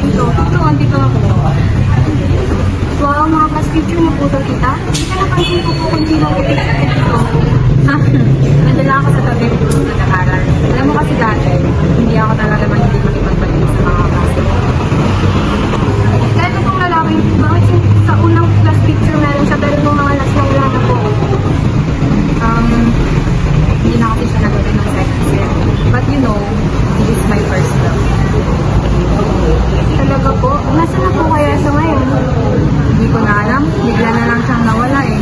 dito. Dito ako. Wow, mga class picture na po kita. Hindi ka napansin ko po kung sino ang itik dito. Ha? Nadala ako sa tabi ko nag-aaral. Alam mo kasi dati, hindi ako talaga mahilig makipagpatilis sa mga klase. Kahit itong lalaki, bakit sa unang class picture meron siya, pero itong mga last na wala na po. Hindi na kasi siya nagawin ng second year. But you know, this is my first love. Talaga po? Nasaan na po kaya siya ngayon? Hindi ko na alam. Bigla na lang siyang nawala eh.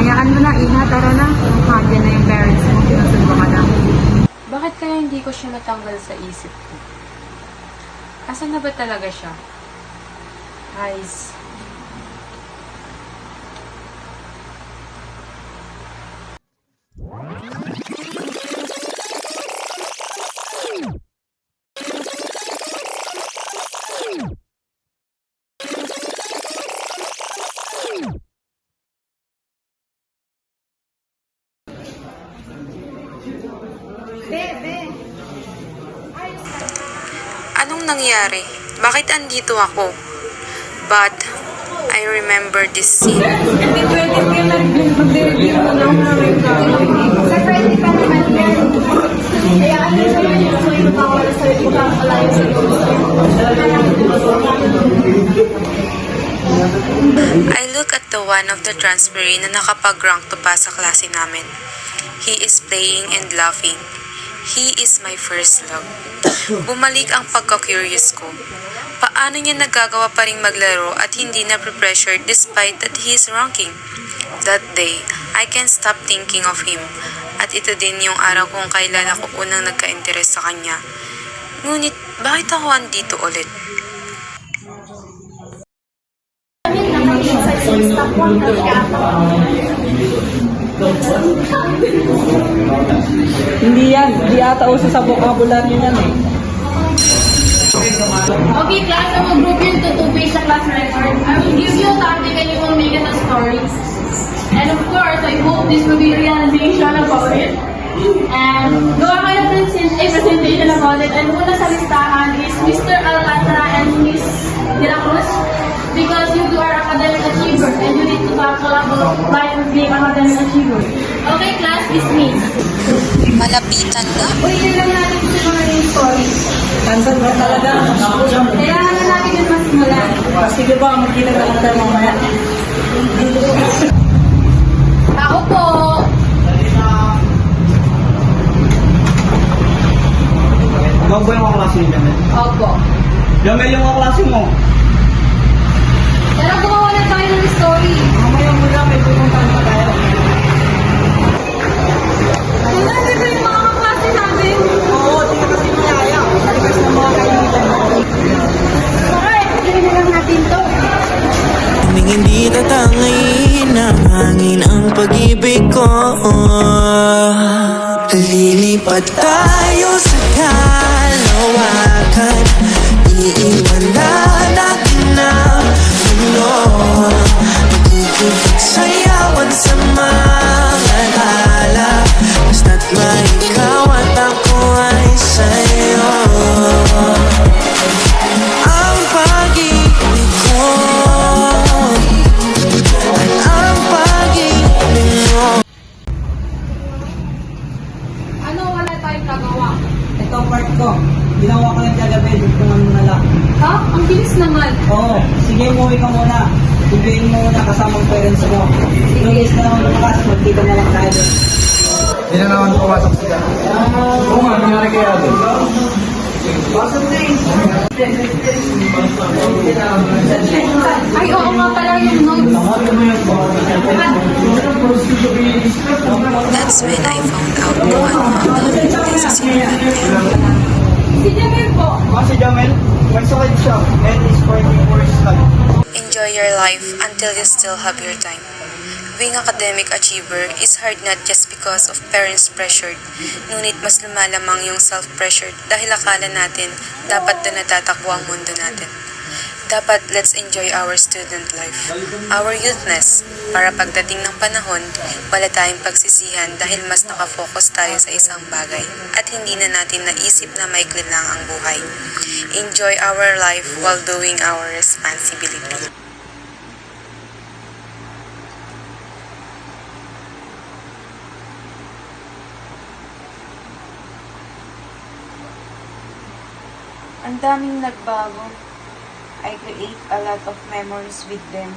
Hayaan mo na, Iha, tara na. Nandiyan na yung parents mo, sinusundo ka na. Bakit kaya hindi ko siya natanggal sa isip ko? Asan na ba talaga siya? Guys. Anong nangyari? Bakit andito ako? But, I remember this scene. Hindi pwede kayo mag-review mo lang namin ka. Sa friend ka naman yan. Kaya ano siya yun, so yung bawal sa pagkakalayo sa I look at the one of the transferee na nakapag-rank to pa sa klase namin. He is playing and laughing. He is my first love. Bumalik ang pagka-curious ko. Paano niya nagagawa pa ring maglaro at hindi na pre-pressured despite that he is ranking? That day, I can't stop thinking of him. At ito din yung araw kung kailan ako unang nagka-interes sa kanya. Ngunit, bakit ako andito ulit? Hindi yan. Di ata uso sa vocabulary yan eh. Okay, class, I will group you into two pages of class record. I will give you a topic and you will make it a story. And of course, I hope this will be a realization about it. And gawa kayo ng presentation about it. And una sa listahan is Mr. Alcantara and Miss De La Cruz. Because you two are academic achievers and you need to tackle about life being academic achiever. Okay, class, dismissed. Malapitan na. Ulitin lang natin kung sino na yung story. Tansan ba talaga? Kailangan na natin yung masimulan. Sige ba, magkita ka lang tayo mamaya. Ako po. Ikaw ba yung kaklase ni Jamel? Opo. Jamel yung kaklase mo. Pero gumawa na tayo ng story. Mamaya mo na, may pupuntahan pa tayo. Kailangan ba yung mga kaklase namin? Oo, di ka kasi mayaya. Palikas ng mga kaibigan mo. Alright, pagkili na lang natin to. Kaming hindi tatangayin ng hangin ang pag-ibig ko. Lilipat tayo sa kalawakan. Iiwan na natin ang mundo. Magkikipagsayawan sa mga tala. Basta't may ikaw at ako ay sa'yo. Ang pag-ibig ko at ang pag-ibig mo. Ano wala tayong nagawa? Ito part ko. Ginawa ko yung kagabi, dugtungan mo na lang. Ha? Ang bilis naman. Oo, sige, umuwi ka muna. Bibigyan mo muna kasamang parents mo. Lumis na naman bukas, magkita na lang tayo doon. Hindi na naman pumasok sila. Oo nga, nangyari kaya doon. Ay, oo nga pala yung notes. That's when I found out kung ano ang nangyayari sa simulator. Si Jamil po. Si Jamel, may sakit siya and is fighting for his life. Enjoy your life until you still have your time. Being academic achiever is hard not just because of parents' pressure, ngunit mas lumalamang yung self-pressure dahil akala natin dapat na natatakbo ang mundo natin. Dapat let's enjoy our student life, our youthness, para pagdating ng panahon, wala tayong pagsisihan dahil mas nakafocus tayo sa isang bagay at hindi na natin naisip na maikli lang ang buhay. Enjoy our life while doing our responsibility. Ang daming nagbago. I create a lot of memories with them.